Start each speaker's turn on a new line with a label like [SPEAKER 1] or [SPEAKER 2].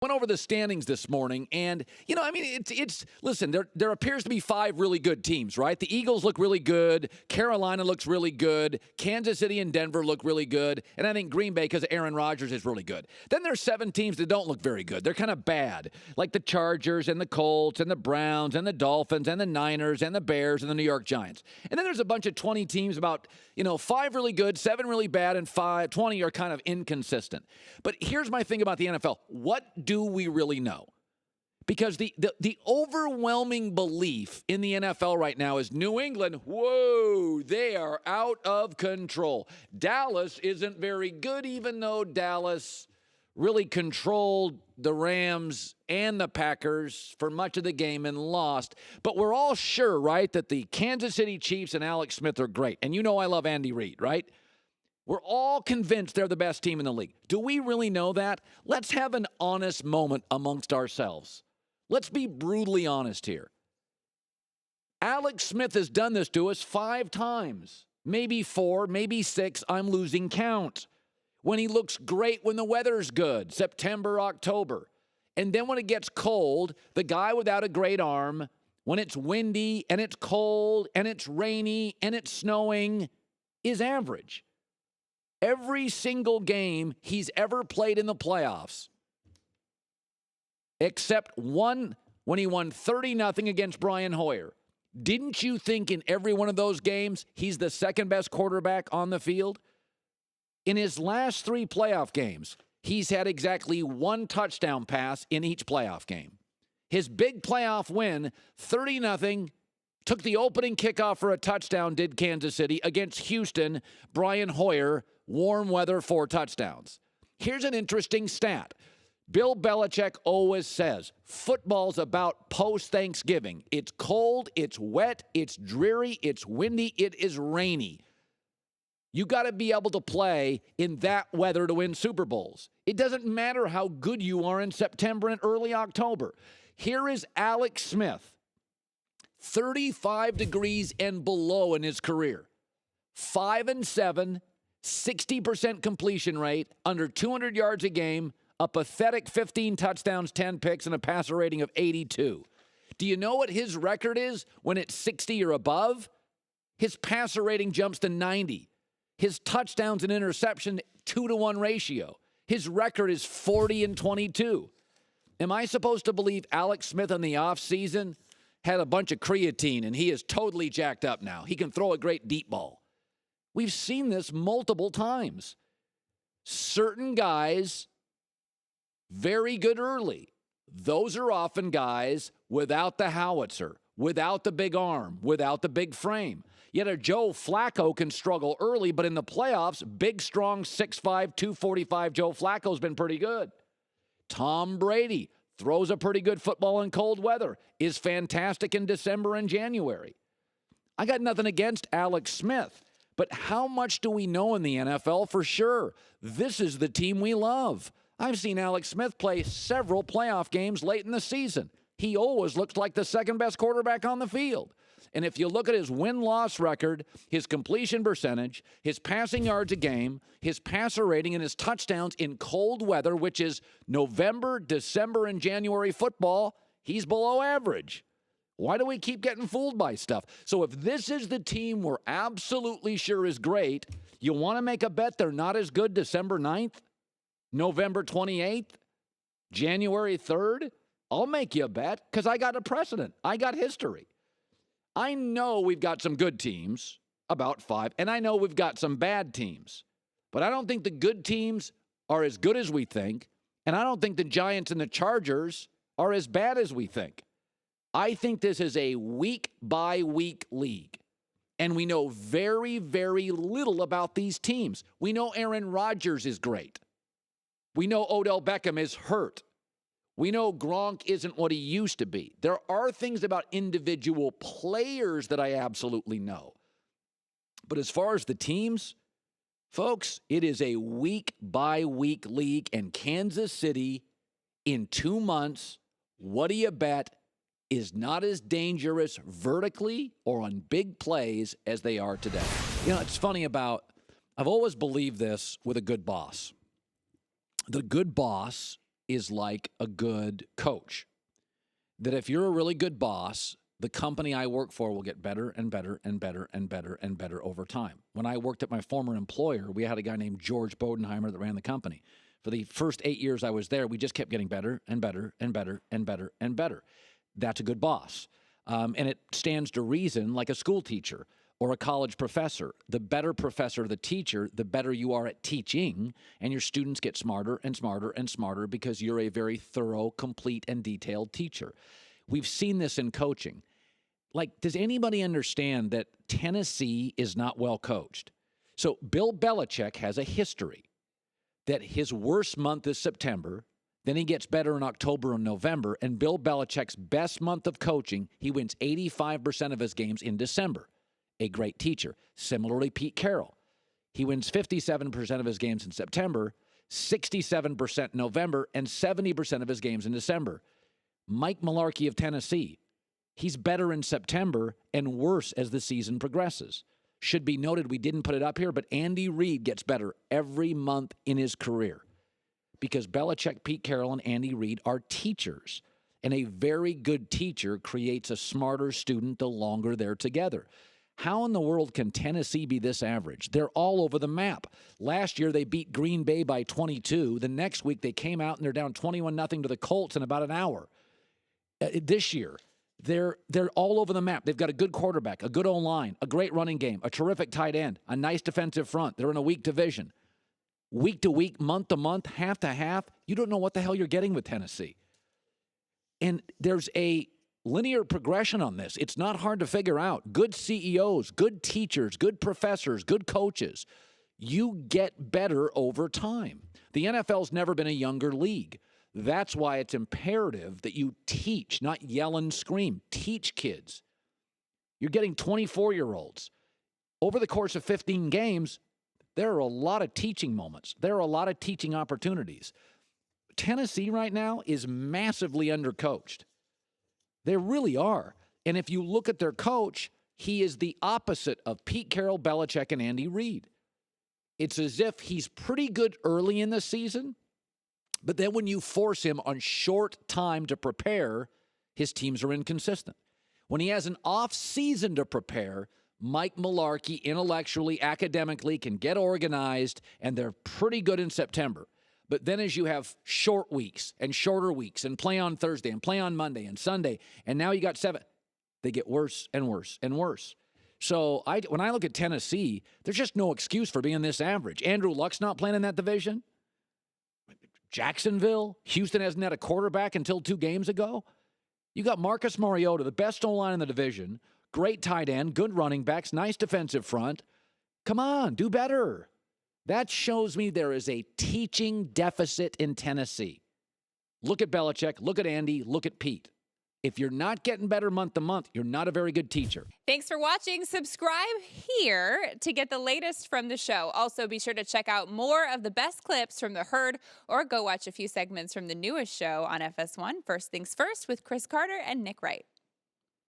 [SPEAKER 1] Went over the standings this morning, and, listen, there appears to be 5 really good teams, right? The Eagles look really good. Carolina looks really good. Kansas City and Denver look really good. And I think Green Bay, because of Aaron Rodgers, is really good. Then there's 7 teams that don't look very good. They're kind of bad, like the Chargers and the Colts and the Browns and the Dolphins and the Niners and the Bears and the New York Giants. And then there's a bunch of 20 teams, about, 5 really good, 7 really bad, and 20 are kind of inconsistent. But here's my thing about the NFL. What do we really know? Because the overwhelming belief in the NFL right now is New England, whoa, they are out of control. Dallas isn't very good, even though Dallas really controlled the Rams and the Packers for much of the game and lost. But we're all sure, right, that the Kansas City Chiefs and Alex Smith are great. And you know I love Andy Reid, right? We're all convinced they're the best team in the league. Do we really know that? Let's have an honest moment amongst ourselves. Let's be brutally honest here. Alex Smith has done this to us 5 times, maybe 4, maybe 6. I'm losing count. When he looks great when the weather's good, September, October. And then when it gets cold, the guy without a great arm, when it's windy and it's cold and it's rainy and it's snowing, is average. Every single game he's ever played in the playoffs, except one when he won 30-0 against Brian Hoyer. Didn't you think in every one of those games he's the second best quarterback on the field? In his last 3 playoff games, he's had exactly 1 touchdown pass in each playoff game. His big playoff win, 30-0, took the opening kickoff for a touchdown, did Kansas City, against Houston, Brian Hoyer, warm weather, 4 touchdowns. Here's an interesting stat. Bill Belichick always says, football's about post-Thanksgiving. It's cold, it's wet, it's dreary, it's windy, it is rainy. You got to be able to play in that weather to win Super Bowls. It doesn't matter how good you are in September and early October. Here is Alex Smith, 35 degrees and below in his career. 5-7, 60% completion rate, under 200 yards a game, a pathetic 15 touchdowns, 10 picks, and a passer rating of 82. Do you know what his record is when it's 60 or above? His passer rating jumps to 90. His touchdowns and interception, 2-to-1 ratio. His record is 40-22. Am I supposed to believe Alex Smith in the offseason had a bunch of creatine and he is totally jacked up now? He can throw a great deep ball. We've seen this multiple times. Certain guys, very good early. Those are often guys without the howitzer, without the big arm, without the big frame. Yet a Joe Flacco can struggle early, but in the playoffs, big, strong, 6'5", 245 Joe Flacco's been pretty good. Tom Brady throws a pretty good football in cold weather, is fantastic in December and January. I got nothing against Alex Smith, but how much do we know in the NFL for sure? This is the team we love. I've seen Alex Smith play several playoff games late in the season. He always looks like the second best quarterback on the field. And if you look at his win-loss record, his completion percentage, his passing yards a game, his passer rating, and his touchdowns in cold weather, which is November, December, and January football, he's below average. Why do we keep getting fooled by stuff? So if this is the team we're absolutely sure is great, you want to make a bet they're not as good December 9th, November 28th, January 3rd? I'll make you a bet because I got a precedent. I got history. I know we've got some good teams, about 5, and I know we've got some bad teams. But I don't think the good teams are as good as we think, and I don't think the Giants and the Chargers are as bad as we think. I think this is a week-by-week league, and we know very, very little about these teams. We know Aaron Rodgers is great. We know Odell Beckham is hurt. We know Gronk isn't what he used to be. There are things about individual players that I absolutely know. But as far as the teams, folks, it is a week-by-week league, and Kansas City in 2 months, what do you bet, is not as dangerous vertically or on big plays as they are today. You know, it's funny I've always believed this with a good boss. The good boss is like a good coach. That if you're a really good boss, the company I work for will get better and better and better and better and better over time. When I worked at my former employer, we had a guy named George Bodenheimer that ran the company. For the first 8 years I was there, we just kept getting better and better and better and better and better. That's a good boss. And it stands to reason, like a school teacher or a college professor. The better professor, the teacher, the better you are at teaching, and your students get smarter and smarter and smarter because you're a very thorough, complete, and detailed teacher. We've seen this in coaching. Like, does anybody understand that Tennessee is not well coached? So Bill Belichick has a history that his worst month is September, then he gets better in October and November, and Bill Belichick's best month of coaching, he wins 85% of his games in December. A great teacher. Similarly, Pete Carroll. He wins 57% of his games in September, 67% in November, and 70% of his games in December. Mike Mularkey of Tennessee, he's better in September and worse as the season progresses. Should be noted, we didn't put it up here, but Andy Reid gets better every month in his career because Belichick, Pete Carroll, and Andy Reid are teachers. And a very good teacher creates a smarter student the longer they're together. How in the world can Tennessee be this average? They're all over the map. Last year, they beat Green Bay by 22. The next week, they came out and they're down 21-0 to the Colts in about an hour. This year, they're all over the map. They've got a good quarterback, a good O-line, a great running game, a terrific tight end, a nice defensive front. They're in a weak division. Week to week, month to month, half to half, you don't know what the hell you're getting with Tennessee. And there's a linear progression on this. It's not hard to figure out. Good CEOs, good teachers, good professors, good coaches. You get better over time. The NFL's never been a younger league. That's why it's imperative that you teach, not yell and scream. Teach kids. You're getting 24-year-olds. Over the course of 15 games, there are a lot of teaching moments. There are a lot of teaching opportunities. Tennessee right now is massively undercoached. They really are. And if you look at their coach, he is the opposite of Pete Carroll, Belichick, and Andy Reid. It's as if he's pretty good early in the season, but then when you force him on short time to prepare, his teams are inconsistent. When he has an off season to prepare, Mike Mularkey intellectually, academically can get organized, and they're pretty good in September. But then as you have short weeks and shorter weeks and play on Thursday and play on Monday and Sunday, and now you got 7, they get worse and worse and worse. So when I look at Tennessee, there's just no excuse for being this average. Andrew Luck's not playing in that division. Jacksonville, Houston hasn't had a quarterback until 2 games ago. You got Marcus Mariota, the best O-line in the division, great tight end, good running backs, nice defensive front. Come on, do better. That shows me there is a teaching deficit in Tennessee. Look at Belichick, look at Andy, look at Pete. If you're not getting better month to month, you're not a very good teacher.
[SPEAKER 2] Thanks for watching. Subscribe here to get the latest from the show. Also, be sure to check out more of the best clips from The Herd or go watch a few segments from the newest show on FS1, First Things First, with Chris Carter and Nick Wright.